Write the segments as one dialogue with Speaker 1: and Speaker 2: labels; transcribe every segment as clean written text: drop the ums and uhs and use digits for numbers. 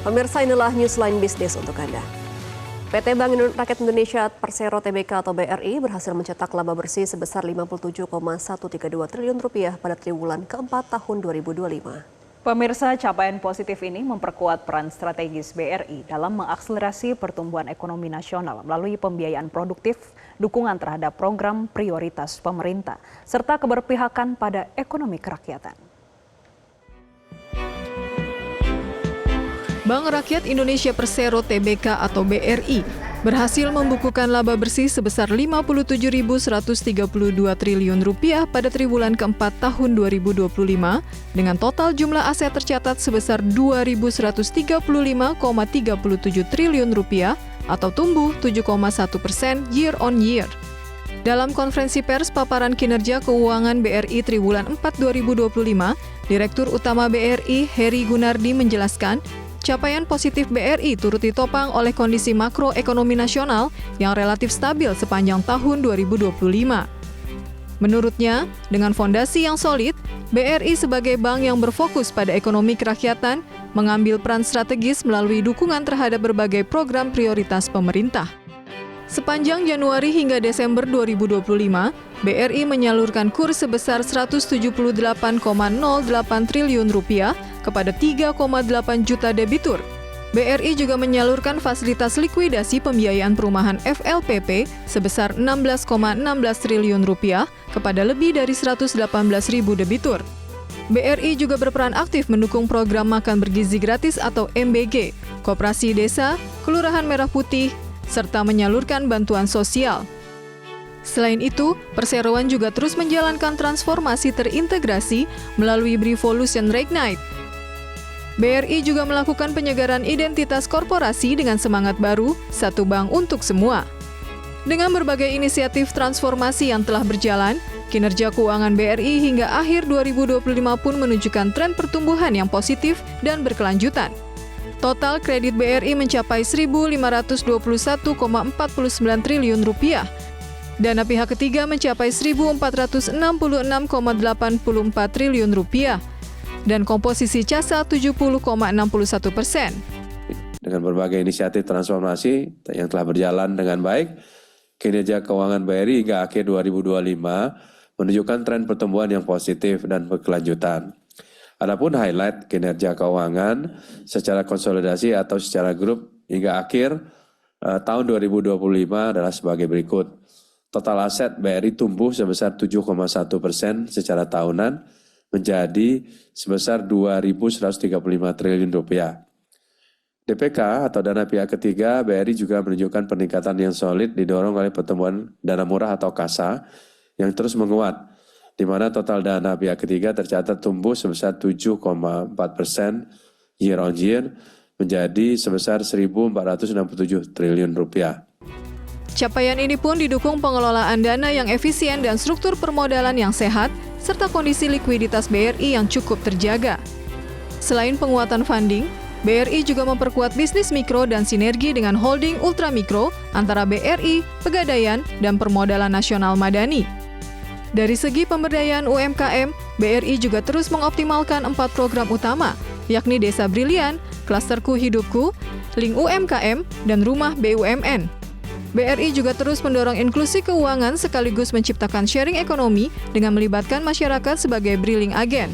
Speaker 1: Pemirsa, inilah Newsline Bisnis untuk Anda. PT Bank Rakyat Indonesia Persero Tbk atau BRI berhasil mencetak laba bersih sebesar Rp57,132 triliun pada triwulan keempat tahun 2025.
Speaker 2: Pemirsa, capaian positif ini memperkuat peran strategis BRI dalam mengakselerasi pertumbuhan ekonomi nasional melalui pembiayaan produktif, dukungan terhadap program prioritas pemerintah, serta keberpihakan pada ekonomi kerakyatan.
Speaker 3: Bank Rakyat Indonesia Persero Tbk atau BRI berhasil membukukan laba bersih sebesar Rp57.132 triliun pada triwulan keempat tahun 2025 dengan total jumlah aset tercatat sebesar Rp2.135,37 triliun atau tumbuh 7,1% year on year. Dalam konferensi pers paparan kinerja keuangan BRI triwulan 4 2025, Direktur Utama BRI Heri Gunardi menjelaskan, capaian positif BRI turut ditopang oleh kondisi makroekonomi nasional yang relatif stabil sepanjang tahun 2025. Menurutnya, dengan fondasi yang solid, BRI sebagai bank yang berfokus pada ekonomi kerakyatan mengambil peran strategis melalui dukungan terhadap berbagai program prioritas pemerintah. Sepanjang Januari hingga Desember 2025, BRI menyalurkan kurs sebesar Rp178,08 triliun kepada 3,8 juta debitur. BRI juga menyalurkan fasilitas likuidasi pembiayaan perumahan FLPP sebesar Rp16,16 triliun kepada lebih dari 118.000 debitur. BRI juga berperan aktif mendukung program makan bergizi gratis atau MBG, Koperasi Desa, Kelurahan Merah Putih, serta menyalurkan bantuan sosial. Selain itu, perseroan juga terus menjalankan transformasi terintegrasi melalui Brivolution Reignite. BRI juga melakukan penyegaran identitas korporasi dengan semangat baru, satu bank untuk semua. Dengan berbagai inisiatif transformasi yang telah berjalan, kinerja keuangan BRI hingga akhir 2025 pun menunjukkan tren pertumbuhan yang positif dan berkelanjutan. Total kredit BRI mencapai Rp1.521,49 triliun, dana pihak ketiga mencapai Rp1.466,84 triliun, dan komposisi CASA 70,61%.
Speaker 4: Dengan berbagai inisiatif transformasi yang telah berjalan dengan baik, kinerja keuangan BRI hingga akhir 2025 menunjukkan tren pertumbuhan yang positif dan berkelanjutan. Adapun highlight kinerja keuangan secara konsolidasi atau secara grup hingga akhir tahun 2025 adalah sebagai berikut. Total aset BRI tumbuh sebesar 7,1% secara tahunan menjadi sebesar Rp2.135 triliun. DPK atau dana pihak ketiga BRI juga menunjukkan peningkatan yang solid didorong oleh pertumbuhan dana murah atau KASA yang terus menguat, di mana total dana pihak ketiga tercatat tumbuh sebesar 7,4% year on year menjadi sebesar Rp1.467 triliun.
Speaker 3: Capaian ini pun didukung pengelolaan dana yang efisien dan struktur permodalan yang sehat, serta kondisi likuiditas BRI yang cukup terjaga. Selain penguatan funding, BRI juga memperkuat bisnis mikro dan sinergi dengan holding ultramikro antara BRI, Pegadaian, dan Permodalan Nasional Madani. Dari segi pemberdayaan UMKM, BRI juga terus mengoptimalkan 4 program utama, yakni Desa Brilian, Klasterku Hidupku, Link UMKM, dan Rumah BUMN. BRI juga terus mendorong inklusi keuangan sekaligus menciptakan sharing ekonomi dengan melibatkan masyarakat sebagai Briling Agen.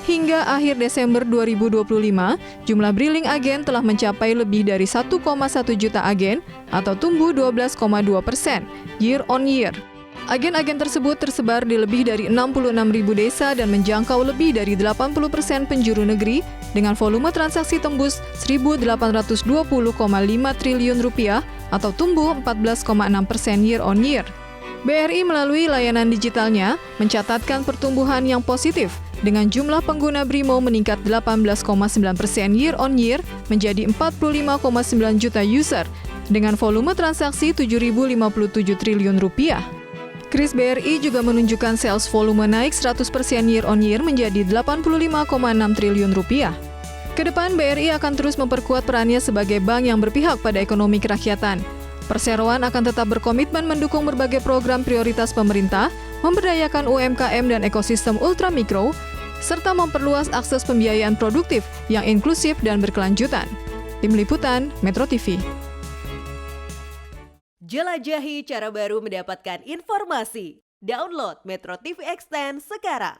Speaker 3: Hingga akhir Desember 2025, jumlah Briling Agen telah mencapai lebih dari 1,1 juta agen atau tumbuh 12,2% year on year. Agen-agen tersebut tersebar di lebih dari 66.000 desa dan menjangkau lebih dari 80% penjuru negeri dengan volume transaksi tembus Rp1.820,5 triliun atau tumbuh 14,6% year on year. BRI melalui layanan digitalnya mencatatkan pertumbuhan yang positif dengan jumlah pengguna Brimo meningkat 18,9% year on year menjadi 45,9 juta user dengan volume transaksi Rp7.057 triliun. Kris BRI juga menunjukkan sales volume naik 100% year on year menjadi Rp85,6 triliun. Kedepan BRI akan terus memperkuat perannya sebagai bank yang berpihak pada ekonomi kerakyatan. Perseroan akan tetap berkomitmen mendukung berbagai program prioritas pemerintah, memberdayakan UMKM dan ekosistem ultramikro, serta memperluas akses pembiayaan produktif yang inklusif dan berkelanjutan. Tim Liputan, Metro TV.
Speaker 5: Jelajahi cara baru mendapatkan informasi. Download Metro TV Extend sekarang.